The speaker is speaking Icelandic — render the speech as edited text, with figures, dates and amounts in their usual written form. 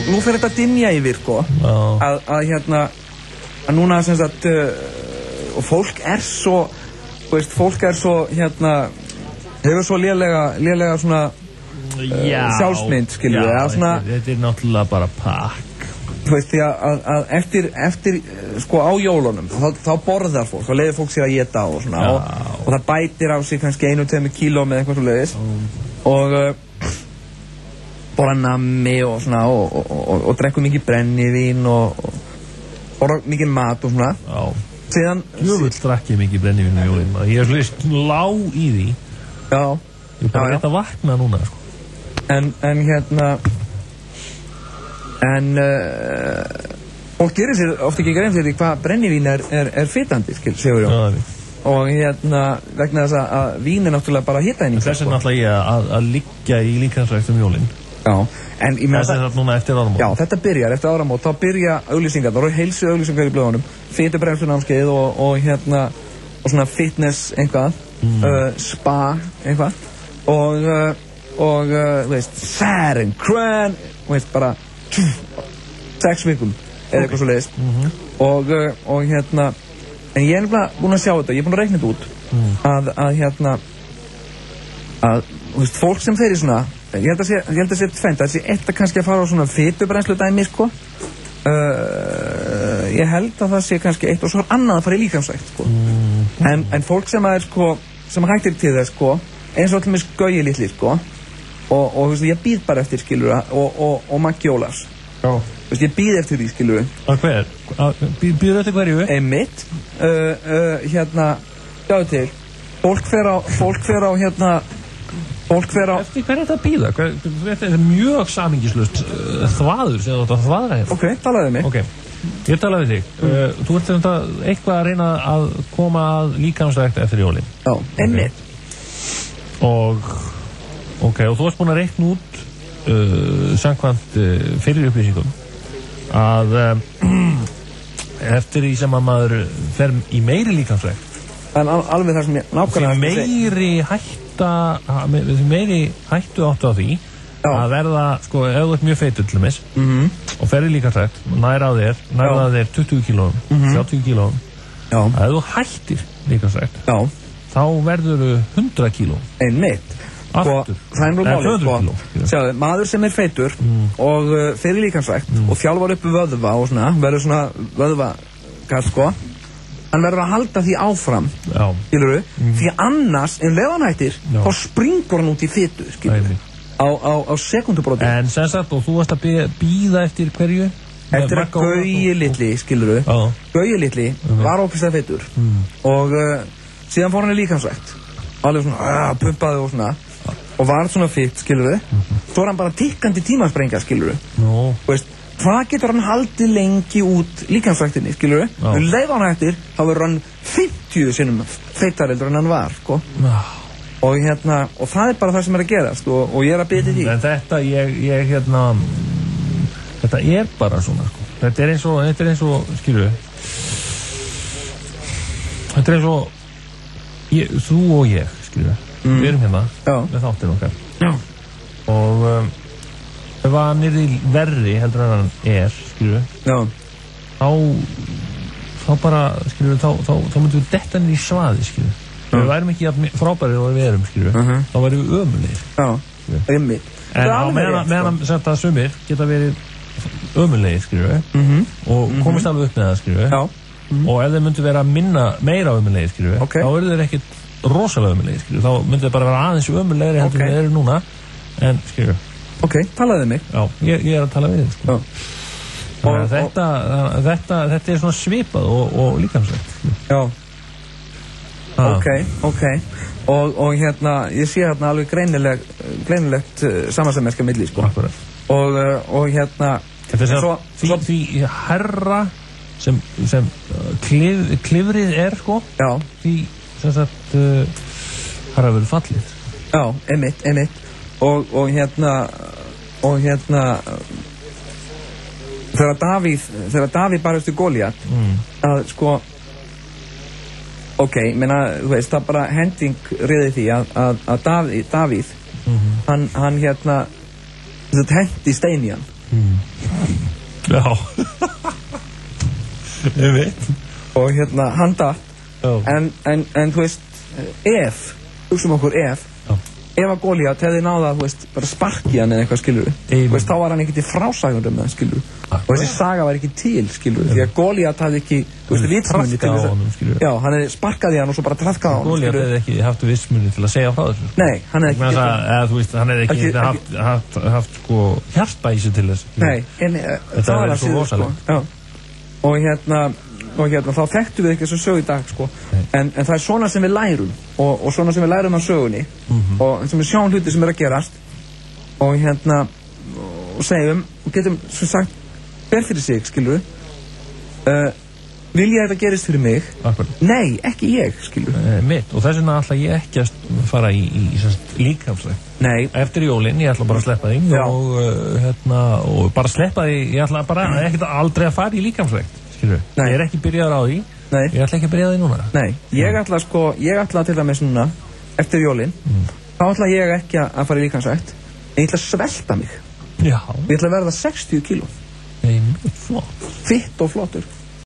nú fer þetta að dynja yfir, sko, að núna, sem sagt, og fólk svo, fólk svo, hefur svo lélega svona sjálfsmynd, skilur við, svona... Þetta náttúrulega bara pakk. Þú veist, því að eftir, sko, á jólunum, þá borðar fólk, þá leiðir fólk sér að éta og svona, og það bætir á sig kannski 1-2 kíló með eitthvað svo leiðis, og borða nammi og svona, og drekku mikið brennivín og borða mikið mat og svona. Já. Síðan... Jöfull drakk ég mikið brennivín og jólin, ég slúðist lá í því. Já. Ég bara rétt að vakna núna, sko. En fólk gerir sér oft ekki grein fyrir því hvað brennivín er fitandi, segur ég. Og vegna þess að vín er náttúrulega bara hitaeining. Þess er náttúrulega ég að liggja í líkamsrækt jólin. Já, en ég meina það... Þess er núna eftir áramót. Já, þetta byrjar eftir áramót, þá byrja auglýsingar, það eru heilsu auglýsingar í blöðunum, fitubrennslunámskeið og svona fitness eitthvað, spa eitthvað, og veist, Saturn, Cran, veist, bara 6 vikum eða eitthvað svo leiðist og en ég er nefnilega búinn að sjá þetta, ég er búinn að reikna þetta út að veist, fólk sem fer í svona ég held að sé tvennt, það sé eitt að kannski að fara á svona fitubrennslu dæmi, sko ég held að það sé kannski eitt og svo annað að fara í líkamsrækt, sko en fólk sem er, sko, sem hættir til þess, sko, eins og allir með Gauji litli, sko og þú veist, ég býð bara eftir, skilur og Maggi Ólafs. Já. Þú veist, ég býð eftir því, skilur. Að hver? Býður eftir hverju? Einmitt. Sjáðu til. Fólk fer á, Eftir hverju þetta að býða? Þetta er mjög samingislaust þvaður sem þú átt að þvaðra hérna. Ok, talaðu mig. Ok, ég talaði við þig. Þú ert þetta eitthvað að reyna að koma að líkamsrækt eftir jólin. Já, einmitt. Ok, og þú varst búinn að reikna út samkvæmt fyrir upplýsingum að eftir því sem að maður fer í meiri líkamsrækt en alveg það sem ég nákvæmlega því meiri hættu áttu á því að verða, sko, ef þú ert mjög feitur til dæmis og fer í líkamsrækt næra þér 20 kílóum 30 kílóum að ef þú hættir líkamsrækt þá verður 100 kílóum einmitt. Og það er nú málið, sko. Sjáðu, maður sem er feitur og fer í líkamsrækt og þjálfar upp vöðva og svona, verður svona vöðvakall, sko, hann verður að halda því áfram, skilurðu, því annars, ef hann hættir, þá springur hann út í fitu, skilurðu, á sekundubróti. En sem sagt, og þú varst að bíða eftir hverju? Eftir að Gauji litli, skilurðu, Gauji litli var ókvæmstæða feitur og síðan fór hann í líkamsrækt, alveg svona, pumpaði og svona, og var svona fitt, skilurðu, svo er hann bara tikkandi tímasprengja, skilurðu, veist, hvað getur hann haldið lengi út líkamsræktinni, skilurðu, leif hann hættir, þá verður hann 50 sinnum feittareldur en hann var, sko, og og það er bara það sem er að gerast, og ég er að byrja því. En þetta, þetta er bara svona, sko, þetta er eins og, skilurðu, þetta er eins og, þú og ég, skilurðu, við erum hérna með þáttinn okkar og ef hann er í verri heldur en hann er, skilur þá bara, skilur þá myndum við detta hann í svaði, skilur við værum ekki frábærir og við erum, skilur þá værum við ömulegir einmitt en á meðan að sumir geta verið ömulegir, skilur og komist alveg upp með það, skilur og ef þeir myndu vera meira ömulegir, skilur þá eru þeir ekkert rosalega ömulegir, skilur, þá myndi það bara vera aðeins ömulegri heldur en það eru núna en, skilur ok, talaðu mig já, ég er að tala við þig, skilur þetta er svona svipað og líkamsrækt já ok og ég sé alveg greinilegt samansæmmerska milli, sko og því herra sem klifrið er, sko því þess að har að vera fallið já, einmitt og þegar Davíð barðist við Góliat að, sko ok, menna, þú veist, það bara hending riði því að Davíð hann hendi stein í hann Já. Ég veit. Og hann datt. En þú veist, hugsaum okkur ef að Goliat hefði náða, þú veist, bara sparki hann eða eitthvað, skilur við. Þú veist, þá var hann ekki til frásagundum með, skilur við. Og þessi saga var ekki til, skilur við. Því að Goliat hafði ekki, þú veist, vitsmunni til þess að... Já, hann hefði sparkað í hann og svo bara traðkað á hann, skilur við. Goliat hefði ekki haft vitsmunni til að segja frá þessu. Nei, hann hefði ekki... Þú veist, hann hefði ekki haft, sko, hjarta í sig til þess. Nei, en það var það síður, sko. Og þá þekktum við ekki þessu sögu í dag, sko. En það er svona sem við lærum og svona sem við lærum af sögunni og sem við sjáum hluti sem að gerast og og segjum og getum sem sagt hver fyrir sig, skilur við. Vil ég þetta gerist fyrir mig? Nei, ekki ég, skilur við. Mitt, og þess vegna ætla ég ekki að fara í líkamsrækt. Nei. Eftir jólin, ég ætla bara að sleppa því og bara sleppa því, ég ætla bara ekkert aldrei að fara í líkamsrækt. Ég er ekki byrjaður á því. Nei. Ég ætla ekki að byrja því núna. Nei, ég ætla til dæmis núna eftir jólin, þá ætla ég ekki að fara í líkamsrækt, en ég ætla að svelta mig. Já. Ég ætla að verða 60 kíló. Nei, flott. Fitt og flottur.